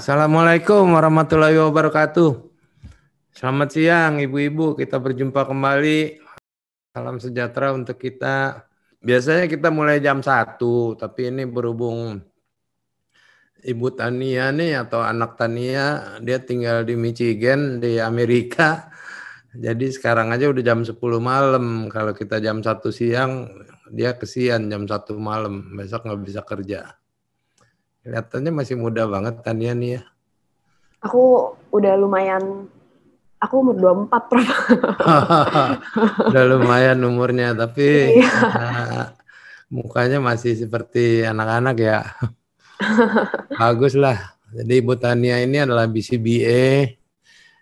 Assalamualaikum warahmatullahi wabarakatuh. Selamat siang ibu-ibu, kita berjumpa kembali. Salam sejahtera untuk kita. Biasanya kita mulai jam 1, tapi ini berhubung Ibu Tania nih atau anak Tania, dia tinggal di Michigan di Amerika. Jadi sekarang aja udah jam 10 malam. Kalau kita jam 1 siang, dia kesian jam 1 malam. Besok nggak bisa kerja. Kelihatannya masih muda banget Tania nih ya. Aku udah lumayan, aku umur 24, Prof. Udah lumayan umurnya, tapi Iya. mukanya masih seperti anak-anak ya. Bagus lah. Jadi Ibu Tania ini adalah BCBA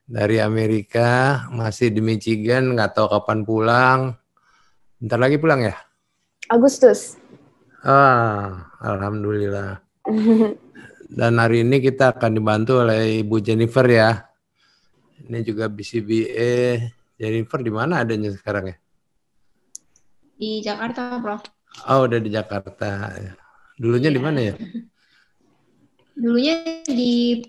dari Amerika, masih di Michigan, nggak tahu kapan pulang. Bentar lagi pulang ya? Agustus. Alhamdulillah. Dan hari ini kita akan dibantu oleh Ibu Jennifer ya. Ini juga BCBA. Jennifer di mana adanya sekarang ya? Di Jakarta, Prof. Oh, udah di Jakarta. Dulunya di mana ya? Dulunya di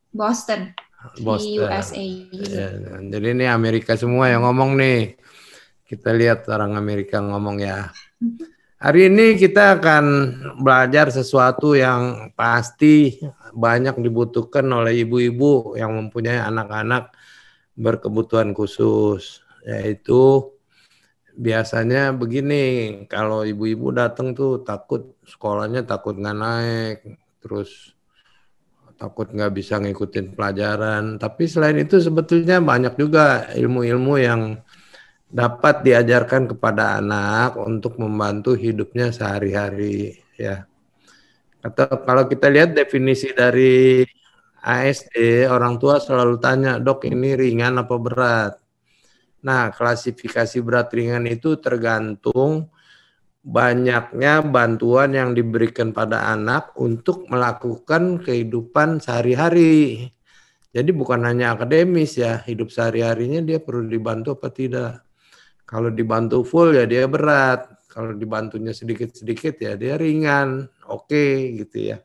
Boston, di USA. Ya, jadi ini Amerika semua yang ngomong nih. Kita lihat orang Amerika ngomong ya. Hari ini kita akan belajar sesuatu yang pasti banyak dibutuhkan oleh ibu-ibu yang mempunyai anak-anak berkebutuhan khusus. Yaitu biasanya begini, kalau ibu-ibu datang tuh takut sekolahnya takut nggak naik, terus takut nggak bisa ngikutin pelajaran. Tapi selain itu sebetulnya banyak juga ilmu-ilmu yang dapat diajarkan kepada anak untuk membantu hidupnya sehari-hari ya. Atau kalau kita lihat definisi dari ASD, orang tua selalu tanya, "Dok, ini ringan apa berat?" Nah, klasifikasi berat ringan itu tergantung banyaknya bantuan yang diberikan pada anak untuk melakukan kehidupan sehari-hari. Jadi bukan hanya akademis ya, hidup sehari-harinya dia perlu dibantu apa tidak. Kalau dibantu full ya dia berat, kalau dibantunya sedikit-sedikit ya dia ringan, oke gitu ya.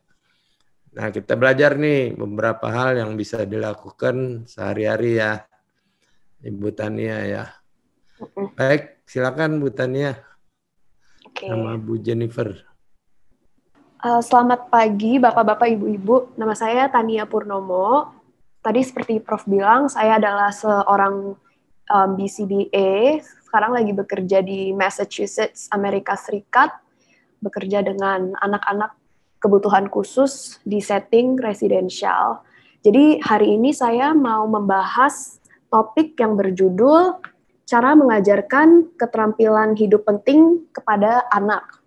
Nah kita belajar nih beberapa hal yang bisa dilakukan sehari-hari ya, Ibu Tania ya. Baik, silakan Bu Tania. Sama Bu Jennifer. Selamat pagi Bapak-Bapak, Ibu-Ibu. Nama saya Tania Purnomo. Tadi seperti Prof bilang, saya adalah seorang BCBA. Sekarang lagi bekerja di Massachusetts, Amerika Serikat. Bekerja dengan anak-anak kebutuhan khusus di setting residensial. Jadi hari ini saya mau membahas topik yang berjudul cara mengajarkan keterampilan hidup penting kepada anak.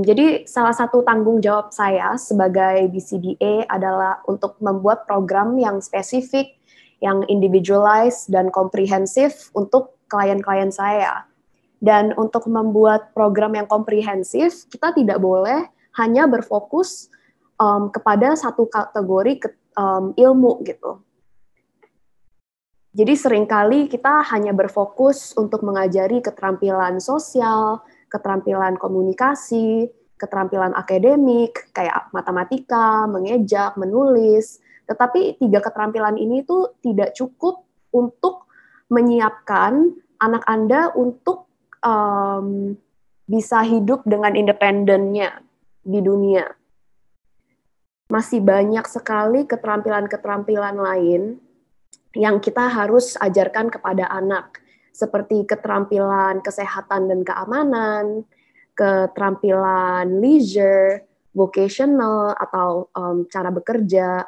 Jadi salah satu tanggung jawab saya sebagai BCBA adalah untuk membuat program yang spesifik, yang individualized dan komprehensif untuk klien-klien saya. Dan untuk membuat program yang komprehensif, kita tidak boleh hanya berfokus kepada satu kategori ilmu gitu. Jadi seringkali kita hanya berfokus untuk mengajari keterampilan sosial, keterampilan komunikasi, keterampilan akademik, kayak matematika, mengejak, menulis. Tetapi 3 keterampilan ini tuh tidak cukup untuk menyiapkan anak Anda untuk bisa hidup dengan independennya di dunia. Masih banyak sekali keterampilan-keterampilan lain yang kita harus ajarkan kepada anak, seperti keterampilan kesehatan dan keamanan, keterampilan leisure, vocational atau cara bekerja,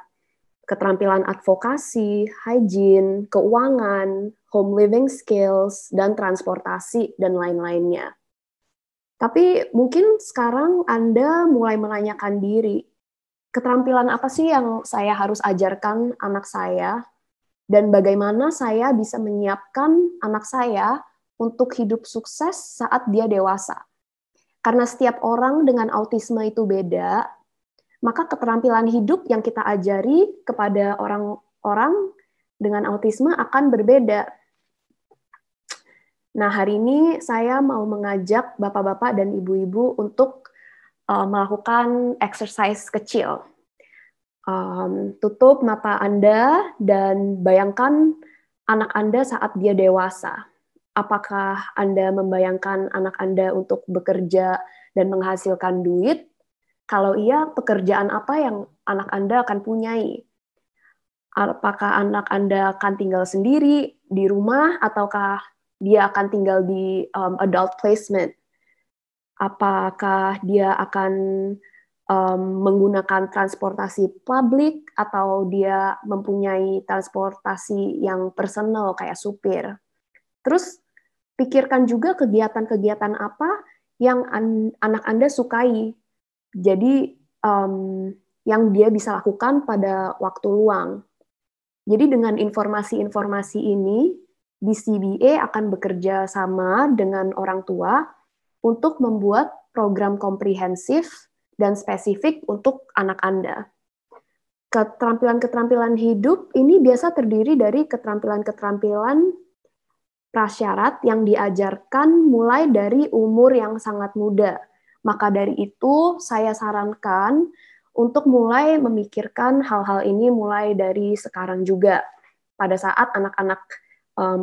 keterampilan advokasi, hygiene, keuangan, home living skills, dan transportasi, dan lain-lainnya. Tapi mungkin sekarang Anda mulai menanyakan diri, keterampilan apa sih yang saya harus ajarkan anak saya, dan bagaimana saya bisa menyiapkan anak saya untuk hidup sukses saat dia dewasa. Karena setiap orang dengan autisme itu beda, maka keterampilan hidup yang kita ajari kepada orang-orang dengan autisme akan berbeda. Nah, hari ini saya mau mengajak bapak-bapak dan ibu-ibu untuk melakukan exercise kecil. Tutup mata Anda dan bayangkan anak Anda saat dia dewasa. Apakah Anda membayangkan anak Anda untuk bekerja dan menghasilkan duit? Kalau iya, pekerjaan apa yang anak Anda akan punyai? Apakah anak Anda akan tinggal sendiri di rumah, ataukah dia akan tinggal di adult placement? Apakah dia akan menggunakan transportasi publik, atau dia mempunyai transportasi yang personal kayak supir? Terus pikirkan juga kegiatan-kegiatan apa yang anak Anda sukai. Jadi yang dia bisa lakukan pada waktu luang. Jadi dengan informasi-informasi ini, BCBA akan bekerja sama dengan orang tua untuk membuat program komprehensif dan spesifik untuk anak Anda. Keterampilan-keterampilan hidup ini biasa terdiri dari keterampilan-keterampilan prasyarat yang diajarkan mulai dari umur yang sangat muda. Maka dari itu, saya sarankan untuk mulai memikirkan hal-hal ini mulai dari sekarang juga, pada saat anak-anak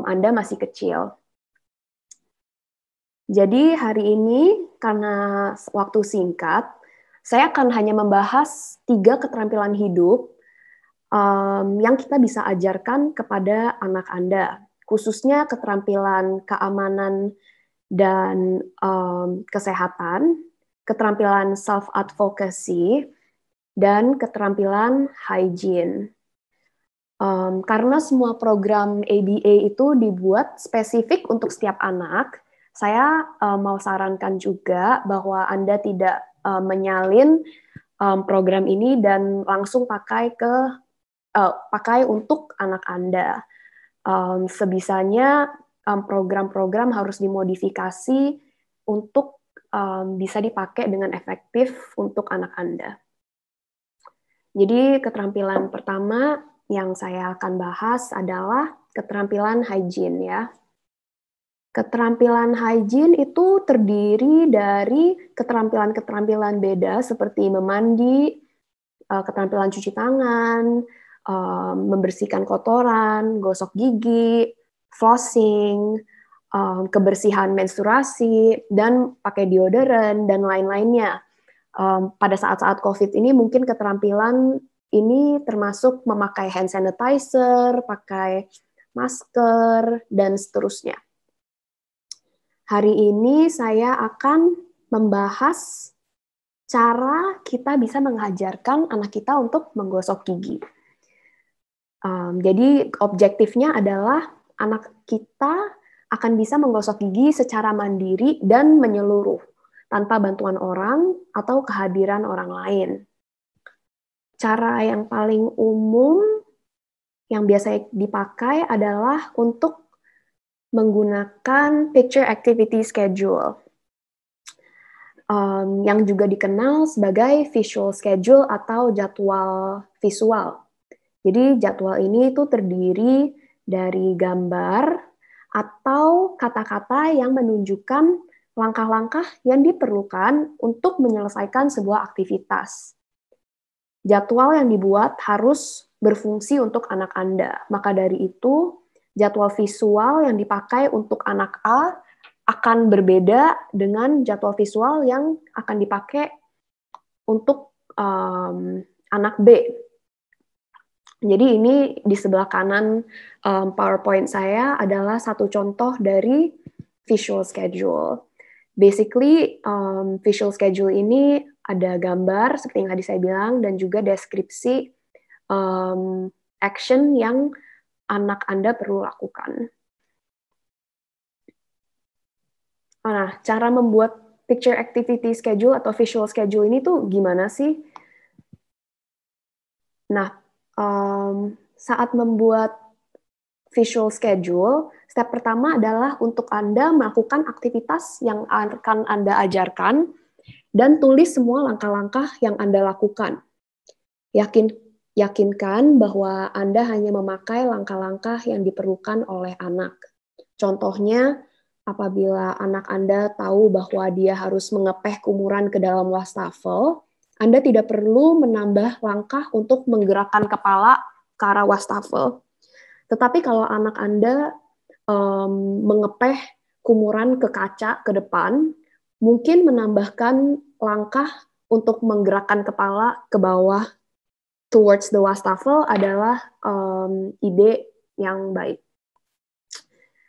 Anda masih kecil. Jadi hari ini, karena waktu singkat, saya akan hanya membahas 3 keterampilan hidup yang kita bisa ajarkan kepada anak Anda, khususnya keterampilan keamanan dan kesehatan, keterampilan self-advocacy, dan keterampilan hygiene. Karena semua program ABA itu dibuat spesifik untuk setiap anak, saya mau sarankan juga bahwa Anda tidak menyalin program ini dan langsung pakai untuk anak Anda. Sebisanya program-program harus dimodifikasi untuk bisa dipakai dengan efektif untuk anak Anda. Jadi keterampilan pertama yang saya akan bahas adalah keterampilan hygiene ya. Keterampilan hygiene itu terdiri dari keterampilan-keterampilan beda seperti memandi, keterampilan cuci tangan, membersihkan kotoran, gosok gigi, flossing, kebersihan menstruasi, dan pakai deodoran, dan lain-lainnya. Pada saat-saat COVID ini mungkin keterampilan ini termasuk memakai hand sanitizer, pakai masker, dan seterusnya. Hari ini saya akan membahas cara kita bisa mengajarkan anak kita untuk menggosok gigi. Jadi objektifnya adalah anak kita akan bisa menggosok gigi secara mandiri dan menyeluruh, tanpa bantuan orang atau kehadiran orang lain. Cara yang paling umum yang biasa dipakai adalah untuk menggunakan picture activity schedule, yang juga dikenal sebagai visual schedule atau jadwal visual. Jadi jadwal ini itu terdiri dari gambar atau kata-kata yang menunjukkan langkah-langkah yang diperlukan untuk menyelesaikan sebuah aktivitas. Jadwal yang dibuat harus berfungsi untuk anak Anda. Maka dari itu, jadwal visual yang dipakai untuk anak A akan berbeda dengan jadwal visual yang akan dipakai untuk anak B. Jadi ini di sebelah kanan PowerPoint saya adalah satu contoh dari visual schedule. Basically, visual schedule ini ada gambar, seperti yang tadi saya bilang, dan juga deskripsi action yang anak Anda perlu lakukan. Nah, cara membuat picture activity schedule atau visual schedule ini tuh gimana sih? Nah, saat membuat visual schedule, step pertama adalah untuk Anda melakukan aktivitas yang akan Anda ajarkan dan tulis semua langkah-langkah yang Anda lakukan. Yakinkan bahwa Anda hanya memakai langkah-langkah yang diperlukan oleh anak. Contohnya, apabila anak Anda tahu bahwa dia harus mengepeh kumuran ke dalam wastafel, Anda tidak perlu menambah langkah untuk menggerakkan kepala ke arah wastafel. Tetapi kalau anak Anda mengepeh kumuran ke kaca ke depan, mungkin menambahkan langkah untuk menggerakkan kepala ke bawah towards the wastafel adalah ide yang baik.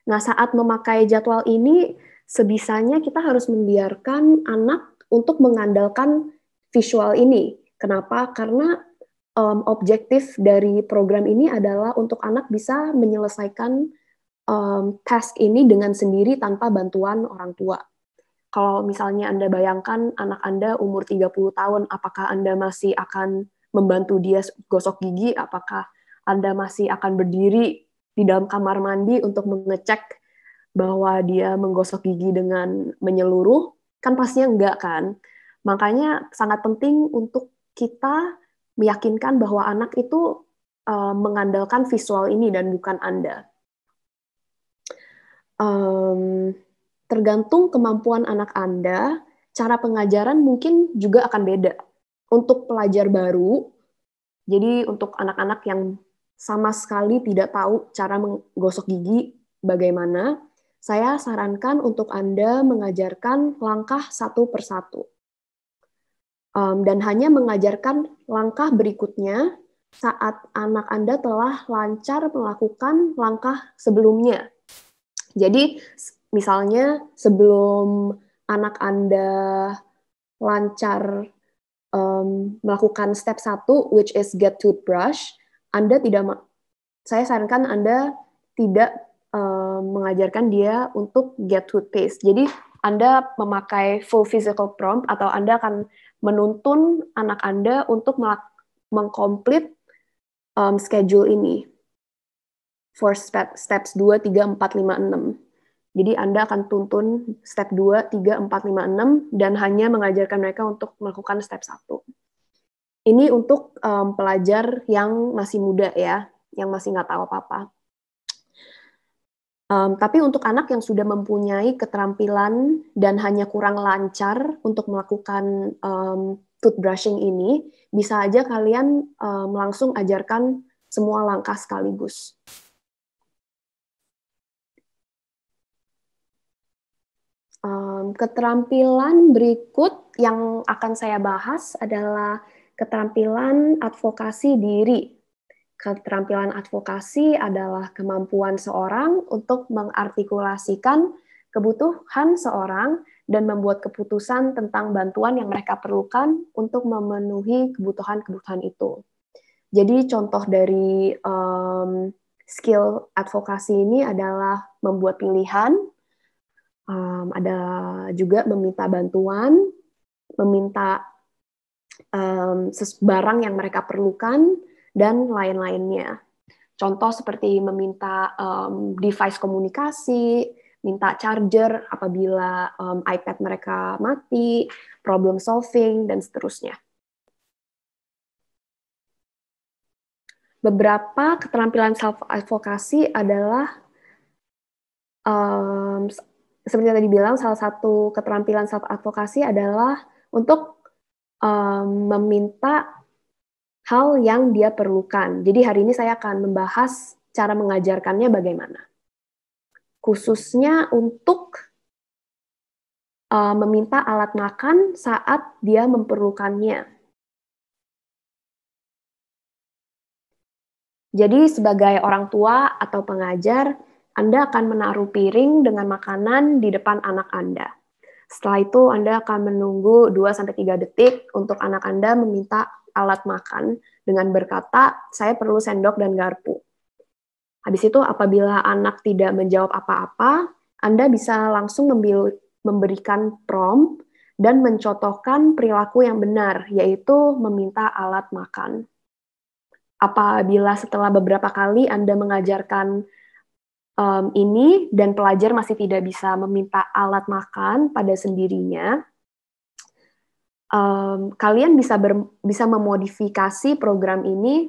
Nah, saat memakai jadwal ini, sebisanya kita harus membiarkan anak untuk mengandalkan visual ini. Kenapa? Karena objektif dari program ini adalah untuk anak bisa menyelesaikan task ini dengan sendiri tanpa bantuan orang tua. Kalau misalnya Anda bayangkan anak Anda umur 30 tahun, apakah Anda masih akan membantu dia gosok gigi? Apakah Anda masih akan berdiri di dalam kamar mandi untuk mengecek bahwa dia menggosok gigi dengan menyeluruh? Kan pastinya enggak kan? Makanya sangat penting untuk kita meyakinkan bahwa anak itu mengandalkan visual ini dan bukan Anda. Tergantung kemampuan anak Anda, cara pengajaran mungkin juga akan beda. Untuk pelajar baru, jadi untuk anak-anak yang sama sekali tidak tahu cara menggosok gigi bagaimana, saya sarankan untuk Anda mengajarkan langkah satu persatu. Dan hanya mengajarkan langkah berikutnya saat anak Anda telah lancar melakukan langkah sebelumnya. Jadi, misalnya sebelum anak Anda lancar melakukan step 1, which is get toothbrush, saya sarankan Anda tidak mengajarkan dia untuk get toothpaste. Jadi, Anda memakai full physical prompt atau Anda akan menuntun anak Anda untuk mengkomplit schedule ini for steps 2, 3, 4, 5, 6. Jadi Anda akan tuntun step 2, 3, 4, 5, 6 dan hanya mengajarkan mereka untuk melakukan step 1. Ini untuk pelajar yang masih muda ya, yang masih nggak tahu apa-apa. Tapi untuk anak yang sudah mempunyai keterampilan dan hanya kurang lancar untuk melakukan toothbrushing ini, bisa aja kalian langsung ajarkan semua langkah sekaligus. Keterampilan berikut yang akan saya bahas adalah keterampilan advokasi diri. Keterampilan advokasi adalah kemampuan seorang untuk mengartikulasikan kebutuhan seorang dan membuat keputusan tentang bantuan yang mereka perlukan untuk memenuhi kebutuhan-kebutuhan itu. Jadi contoh dari skill advokasi ini adalah membuat pilihan, ada juga meminta bantuan, meminta barang yang mereka perlukan, dan lain-lainnya. Contoh seperti meminta device komunikasi, minta charger apabila iPad mereka mati, problem solving, dan seterusnya. Beberapa keterampilan self-advocacy adalah seperti yang tadi bilang, salah satu keterampilan self-advocacy adalah untuk meminta hal yang dia perlukan. Jadi hari ini saya akan membahas cara mengajarkannya bagaimana. Khususnya untuk meminta alat makan saat dia memerlukannya. Jadi sebagai orang tua atau pengajar, Anda akan menaruh piring dengan makanan di depan anak Anda. Setelah itu Anda akan menunggu 2-3 detik untuk anak Anda meminta alat makan dengan berkata, saya perlu sendok dan garpu. Habis itu apabila anak tidak menjawab apa-apa, Anda bisa langsung memberikan prompt dan mencontohkan perilaku yang benar, yaitu meminta alat makan. Apabila setelah beberapa kali Anda mengajarkan ini dan pelajar masih tidak bisa meminta alat makan pada sendirinya, kalian bisa memodifikasi program ini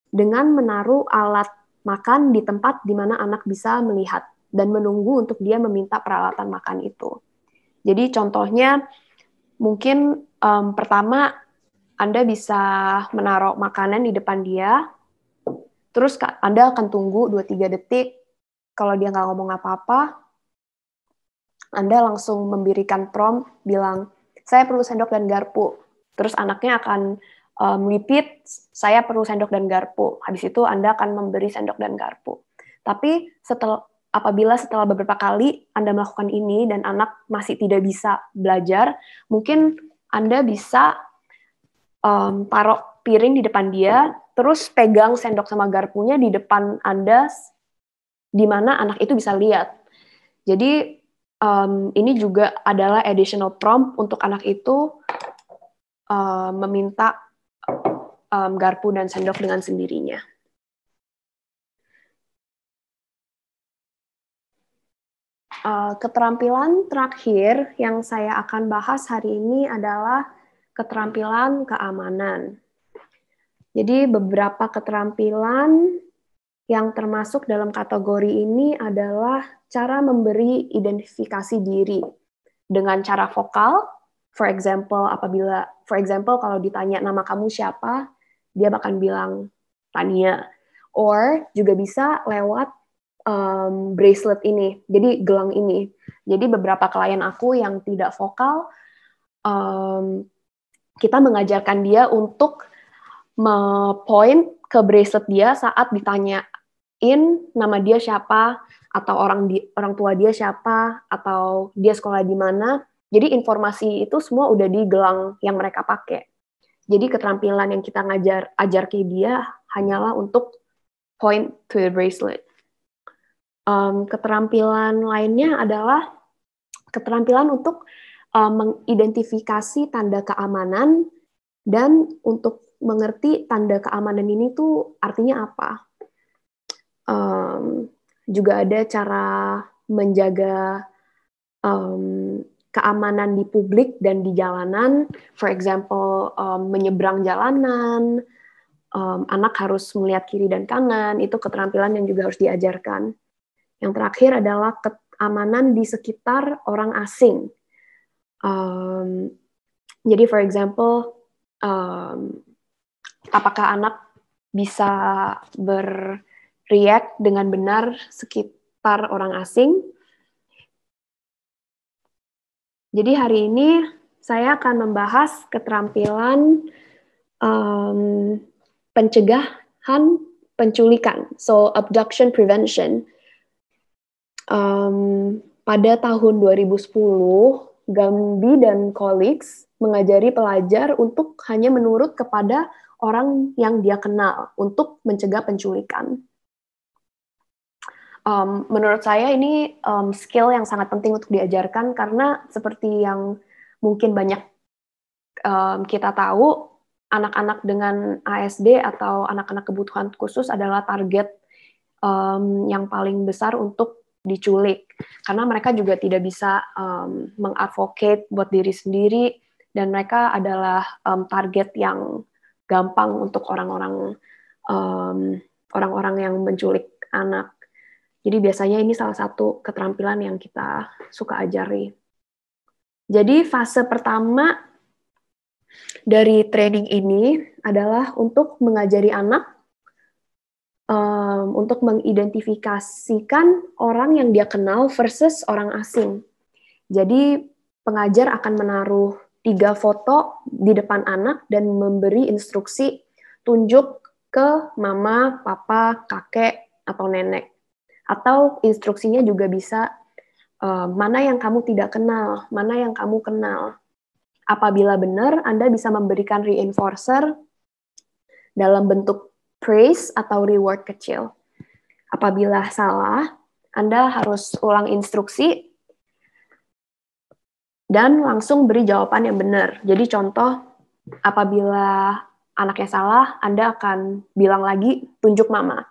dengan menaruh alat makan di tempat di mana anak bisa melihat dan menunggu untuk dia meminta peralatan makan itu. Jadi contohnya mungkin pertama Anda bisa menaruh makanan di depan dia, terus Anda akan tunggu 2-3 detik. Kalau dia nggak ngomong apa-apa, Anda langsung memberikan prompt, bilang, saya perlu sendok dan garpu. Terus anaknya akan repeat, saya perlu sendok dan garpu. Habis itu Anda akan memberi sendok dan garpu. Tapi apabila setelah beberapa kali Anda melakukan ini dan anak masih tidak bisa belajar, mungkin Anda bisa taruh piring di depan dia, terus pegang sendok sama garpunya di depan Anda, di mana anak itu bisa lihat. Jadi ini juga adalah additional prompt untuk anak itu meminta garpu dan sendok dengan sendirinya. Keterampilan terakhir yang saya akan bahas hari ini adalah keterampilan keamanan. Jadi beberapa keterampilan yang termasuk dalam kategori ini adalah cara memberi identifikasi diri dengan cara vokal. For example, kalau ditanya nama kamu siapa, dia bakal bilang Tania. Or juga bisa lewat bracelet ini, jadi gelang ini. Jadi beberapa klien aku yang tidak vokal, kita mengajarkan dia untuk point ke bracelet dia saat ditanyain nama dia siapa, atau orang tua dia siapa, atau dia sekolah di mana. Jadi informasi itu semua udah di gelang yang mereka pakai. Jadi keterampilan yang kita ajar ke dia hanyalah untuk point to the bracelet. Keterampilan lainnya adalah keterampilan untuk mengidentifikasi tanda keamanan dan untuk mengerti tanda keamanan ini tuh artinya apa. Juga ada cara menjaga keamanan di publik dan di jalanan. For example, menyeberang jalanan, anak harus melihat kiri dan kanan, itu keterampilan yang juga harus diajarkan. Yang terakhir adalah keamanan di sekitar orang asing. Jadi, for example, apakah anak bisa bereact dengan benar sekitar orang asing? Jadi hari ini saya akan membahas keterampilan pencegahan penculikan, so abduction prevention. Pada tahun 2010, Gambi dan colleagues mengajari pelajar untuk hanya menurut kepada orang yang dia kenal untuk mencegah penculikan. Menurut saya ini skill yang sangat penting untuk diajarkan karena seperti yang mungkin banyak kita tahu, anak-anak dengan ASD atau anak-anak kebutuhan khusus adalah target yang paling besar untuk diculik, karena mereka juga tidak bisa mengadvocate buat diri sendiri, dan mereka adalah target yang gampang untuk orang-orang yang menculik anak. Jadi biasanya ini salah satu keterampilan yang kita suka ajari. Jadi fase pertama dari training ini adalah untuk mengajari anak untuk mengidentifikasikan orang yang dia kenal versus orang asing. Jadi pengajar akan menaruh 3 foto di depan anak dan memberi instruksi tunjuk ke mama, papa, kakek, atau nenek. Atau instruksinya juga bisa mana yang kamu tidak kenal, mana yang kamu kenal. Apabila benar, Anda bisa memberikan reinforcer dalam bentuk praise atau reward kecil. Apabila salah, Anda harus ulang instruksi dan langsung beri jawaban yang benar. Jadi contoh, apabila anaknya salah, Anda akan bilang lagi, tunjuk mama.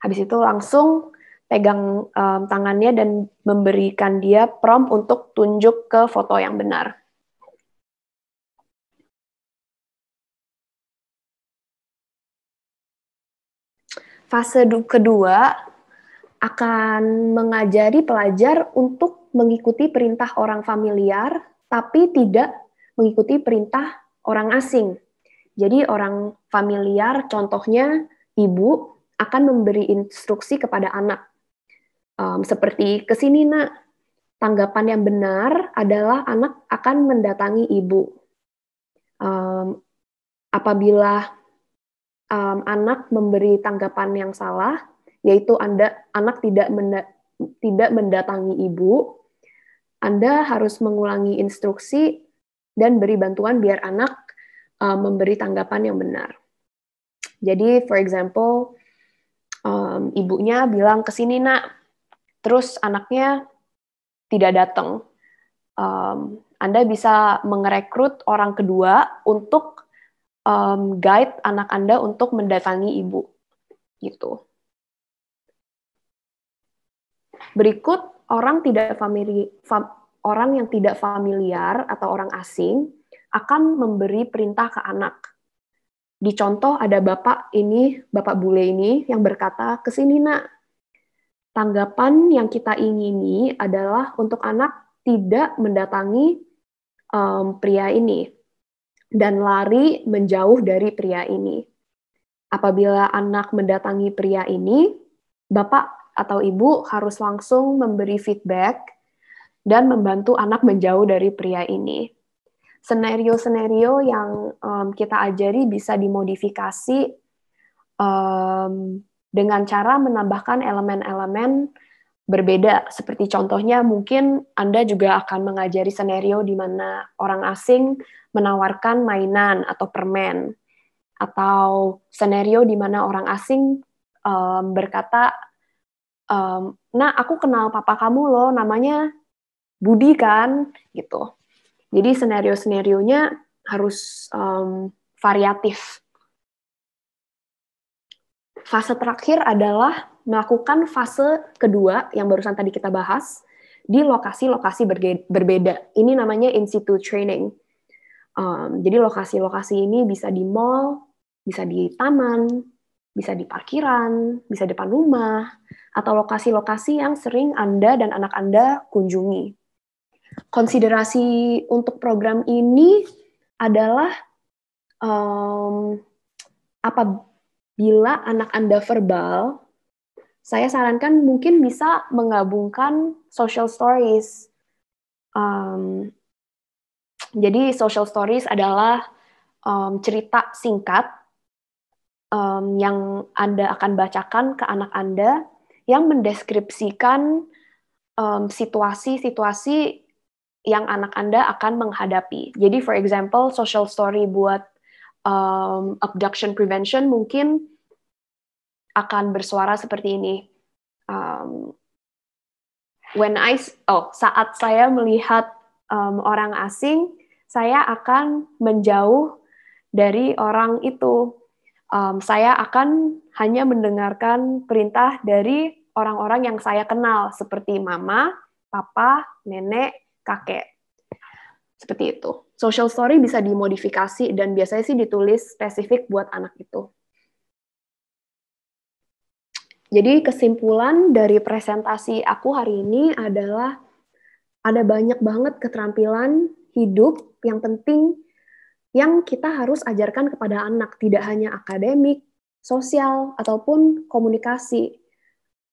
Habis itu langsung pegang tangannya dan memberikan dia prompt untuk tunjuk ke foto yang benar. Fase kedua akan mengajari pelajar untuk mengikuti perintah orang familiar, tapi tidak mengikuti perintah orang asing. Jadi orang familiar, contohnya ibu, akan memberi instruksi kepada anak. Seperti, kesini nak, tanggapan yang benar adalah anak akan mendatangi ibu. Apabila anak memberi tanggapan yang salah, yaitu anak tidak mendatangi ibu, Anda harus mengulangi instruksi dan beri bantuan biar anak memberi tanggapan yang benar. Jadi, for example, ibunya bilang kesini nak, terus anaknya tidak datang. Anda bisa merekrut orang kedua untuk guide anak Anda untuk mendatangi ibu, gitu. Berikut orang yang tidak familiar atau orang asing akan memberi perintah ke anak. Di contoh ada bapak bule ini yang berkata, kesini nak, tanggapan yang kita ingini adalah untuk anak tidak mendatangi pria ini dan lari menjauh dari pria ini. Apabila anak mendatangi pria ini, bapak atau ibu harus langsung memberi feedback dan membantu anak menjauh dari pria ini. Senario-senario yang kita ajari bisa dimodifikasi dengan cara menambahkan elemen-elemen berbeda. Seperti contohnya mungkin Anda juga akan mengajari senario di mana orang asing menawarkan mainan atau permen. Atau senario di mana orang asing berkata, nah aku kenal papa kamu loh, namanya Budi kan, gitu. Jadi senario-senarionya harus variatif. Fase terakhir adalah melakukan fase kedua yang barusan tadi kita bahas di lokasi-lokasi berbeda. Ini namanya in situ training. Jadi lokasi-lokasi ini bisa di mall, bisa di taman, bisa di parkiran, bisa depan rumah, atau lokasi-lokasi yang sering Anda dan anak Anda kunjungi. Konsiderasi untuk program ini adalah apabila anak Anda verbal, saya sarankan mungkin bisa menggabungkan social stories. Jadi social stories adalah cerita singkat yang Anda akan bacakan ke anak Anda yang mendeskripsikan situasi-situasi yang anak Anda akan menghadapi. Jadi, for example, social story buat abduction prevention mungkin akan bersuara seperti ini. Saat saya melihat orang asing, saya akan menjauh dari orang itu. Saya akan hanya mendengarkan perintah dari orang-orang yang saya kenal, seperti mama, papa, nenek, kakek. Seperti itu. Social story bisa dimodifikasi dan biasanya sih ditulis spesifik buat anak itu. Jadi kesimpulan dari presentasi aku hari ini adalah ada banyak banget keterampilan hidup yang penting yang kita harus ajarkan kepada anak, tidak hanya akademik, sosial, ataupun komunikasi.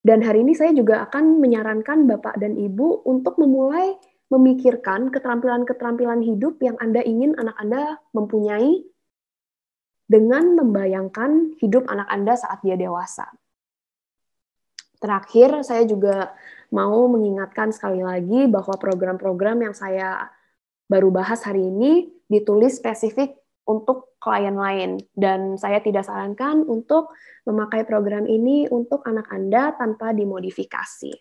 Dan hari ini saya juga akan menyarankan Bapak dan Ibu untuk memulai memikirkan keterampilan-keterampilan hidup yang Anda ingin anak Anda mempunyai dengan membayangkan hidup anak Anda saat dia dewasa. Terakhir, saya juga mau mengingatkan sekali lagi bahwa program-program yang saya baru bahas hari ini ditulis spesifik untuk klien lain, dan saya tidak sarankan untuk memakai program ini untuk anak Anda tanpa dimodifikasi.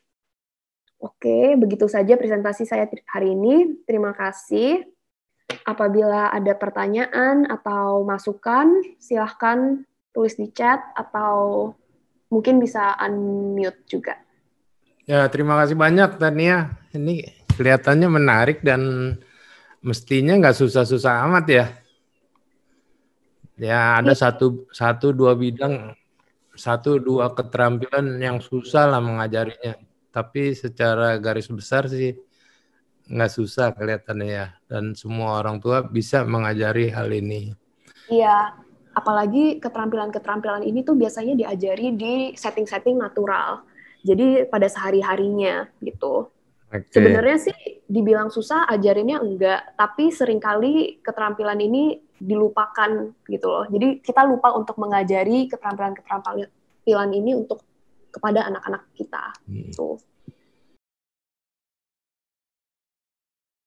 Oke, begitu saja presentasi saya hari ini. Terima kasih. Apabila ada pertanyaan atau masukan, silahkan tulis di chat atau mungkin bisa unmute juga. Ya, terima kasih banyak Tania. Ini kelihatannya menarik dan mestinya nggak susah-susah amat ya. Ya, ada satu dua bidang satu dua keterampilan yang susah lah mengajarinya. Tapi secara garis besar sih nggak susah kelihatannya ya. Dan semua orang tua bisa mengajari hal ini. Iya, apalagi keterampilan-keterampilan ini tuh biasanya diajari di setting-setting natural. Jadi pada sehari-harinya gitu. Oke. Sebenarnya sih dibilang susah, ajarinnya enggak. Tapi seringkali keterampilan ini dilupakan gitu loh. Jadi kita lupa untuk mengajari keterampilan-keterampilan ini untuk kepada anak-anak kita. Gitu.